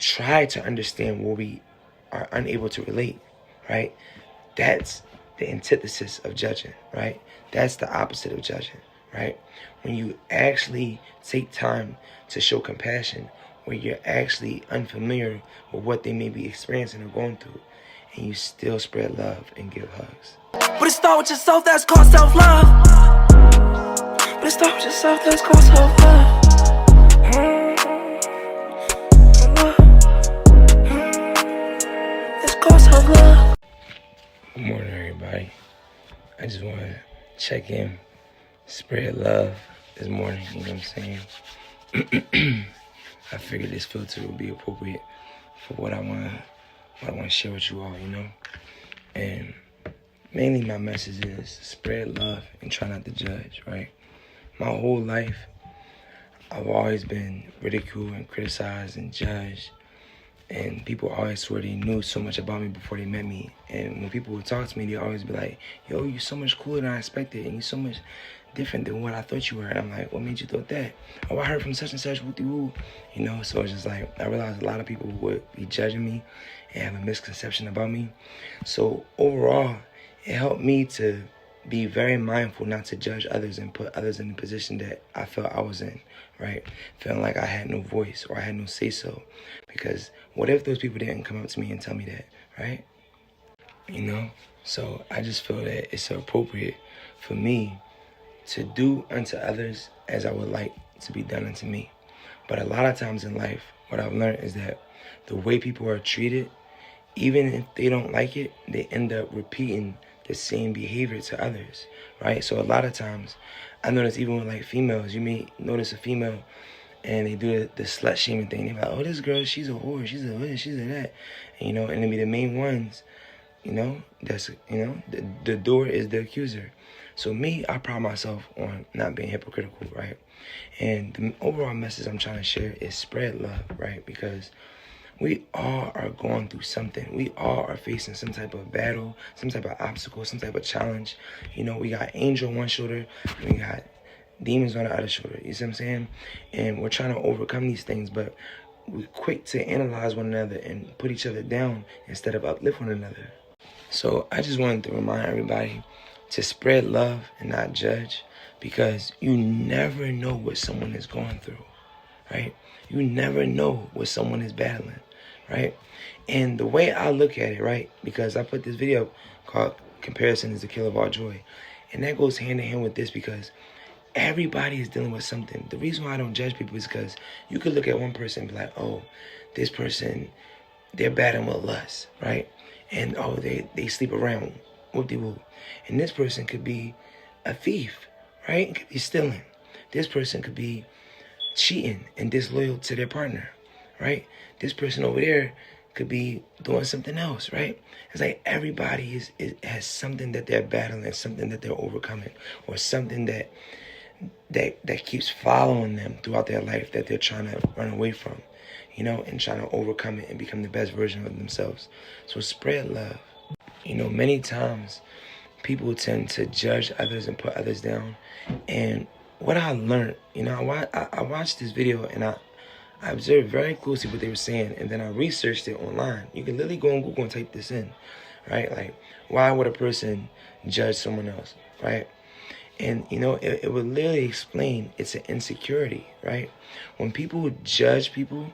try to understand where we are unable to relate, right? That's the antithesis of judging, right? That's the opposite of judging, right? When you actually take time to show compassion, where you're actually unfamiliar with what they may be experiencing or going through, and you still spread love and give hugs. But it start with yourself, that's called self-love. But it start with yourself, that's called self-love. It's called self-love. Good morning, everybody. I just want to check in, spread love this morning, you know what I'm saying? I figured this filter would be appropriate for what I want to share with you all, you know? And mainly my message is spread love and try not to judge, right? My whole life, I've always been ridiculed and criticized and judged. And people always swear they knew so much about me before they met me. And when people would talk to me, they always be like, yo, you're so much cooler than I expected. And you're so much different than what I thought you were. And I'm like, what made you think that? Oh, I heard from such and such, woo-de-woo. You know, so it's just like, I realized a lot of people would be judging me and have a misconception about me. So overall, it helped me to be very mindful not to judge others and put others in the position that I felt I was in, right? Feeling like I had no voice or I had no say-so. Because what if those people didn't come up to me and tell me that, right? You know? So I just feel that it's appropriate for me to do unto others as I would like to be done unto me. But a lot of times in life, what I've learned is that the way people are treated, even if they don't like it, they end up repeating the same behavior to others, right? So a lot of times, I notice even with like females, you may notice a female and they do the slut shaming thing. They're like, oh, this girl, she's a whore, she's a this, she's a that. And, you know, and they be the main ones, you know, that's, you know, the door is the accuser. So me, I pride myself on not being hypocritical, right? And the overall message I'm trying to share is spread love, right? Because we all are going through something. We all are facing some type of battle, some type of obstacle, some type of challenge. You know, we got angel on one shoulder, and we got demons on the other shoulder. You see what I'm saying? And we're trying to overcome these things, but we're quick to analyze one another and put each other down instead of uplift one another. So I just wanted to remind everybody to spread love and not judge, because you never know what someone is going through, right? You never know what someone is battling, right? And the way I look at it, right, because I put this video called Comparison is the Killer of All Joy, and that goes hand in hand with this, because everybody is dealing with something. The reason why I don't judge people is because you could look at one person and be like, oh, this person, they're battling with lust, right? And oh, they sleep around, whoop-de-whoop. And this person could be a thief, right? It could be stealing. This person could be cheating and disloyal to their partner, right? This person over there could be doing something else, right? It's like everybody has something that they're battling, something that they're overcoming, or something that keeps following them throughout their life that they're trying to run away from, you know, and trying to overcome it and become the best version of themselves. So spread love. You know, many times people tend to judge others and put others down. And what I learned, you know, I watched this video and I observed very closely what they were saying, and then I researched it online. You can literally go on Google and type this in, right? Like, why would a person judge someone else, right? And, you know, it would literally explain it's an insecurity, right? When people judge people,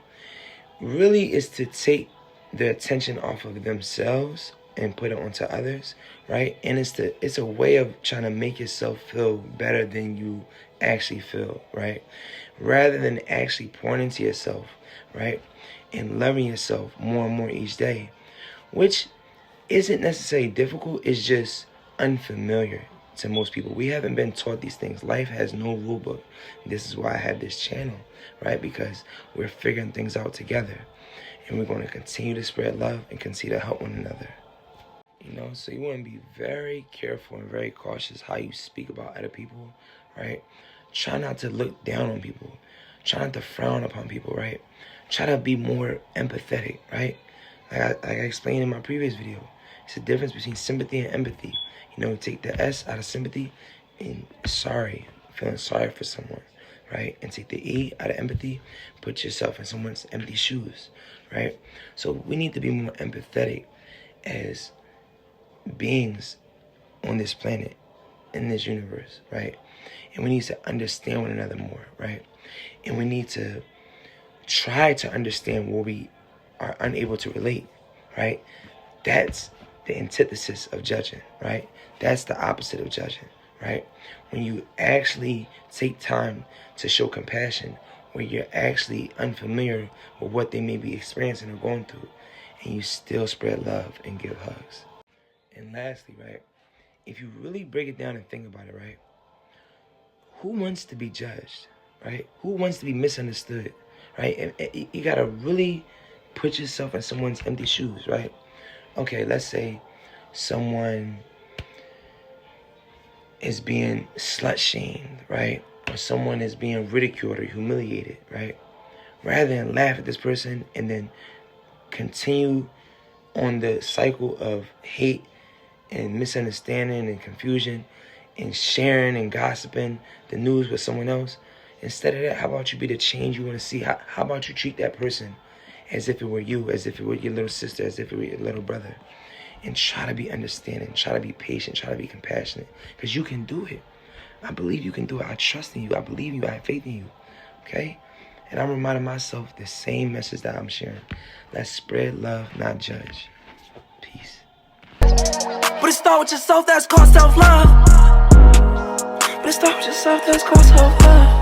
really is to take the attention off of themselves and put it onto others, right? And it's a way of trying to make yourself feel better than you actually feel, right? Rather than actually pouring into yourself, right? And loving yourself more and more each day, which isn't necessarily difficult, it's just unfamiliar to most people. We haven't been taught these things. Life has no rule book. This is why I have this channel, right? Because we're figuring things out together, and we're going to continue to spread love and continue to help one another. You know, so you want to be very careful and very cautious how you speak about other people, right? Try not to look down on people. Try not to frown upon people, right? Try to be more empathetic, right? Like I explained in my previous video, it's the difference between sympathy and empathy. You know, take the S out of sympathy and feeling sorry for someone, right? And take the E out of empathy, put yourself in someone's empty shoes, right? So we need to be more empathetic as beings on this planet, in this universe, right? And we need to understand one another more, right? And we need to try to understand where we are unable to relate, right? That's the antithesis of judging, right? That's the opposite of judging, right? When you actually take time to show compassion, when you're actually unfamiliar with what they may be experiencing or going through, and you still spread love and give hugs. And lastly, right, if you really break it down and think about it, right, who wants to be judged, right? Who wants to be misunderstood, right? And you gotta really put yourself in someone's empty shoes, right? Okay, let's say someone is being slut-shamed, right? Or someone is being ridiculed or humiliated, right? Rather than laugh at this person and then continue on the cycle of hate and misunderstanding and confusion and sharing and gossiping the news with someone else, instead of that, how about you be the change you want to see? How about you treat that person as if it were you, as if it were your little sister, as if it were your little brother? And try to be understanding, try to be patient, try to be compassionate. Because you can do it. I believe you can do it. I trust in you. I believe in you. I have faith in you. Okay? And I'm reminding myself the same message that I'm sharing. Let's spread love, not judge. Peace. But it start with yourself, that's called self-love. But it start with yourself, that's called self-love.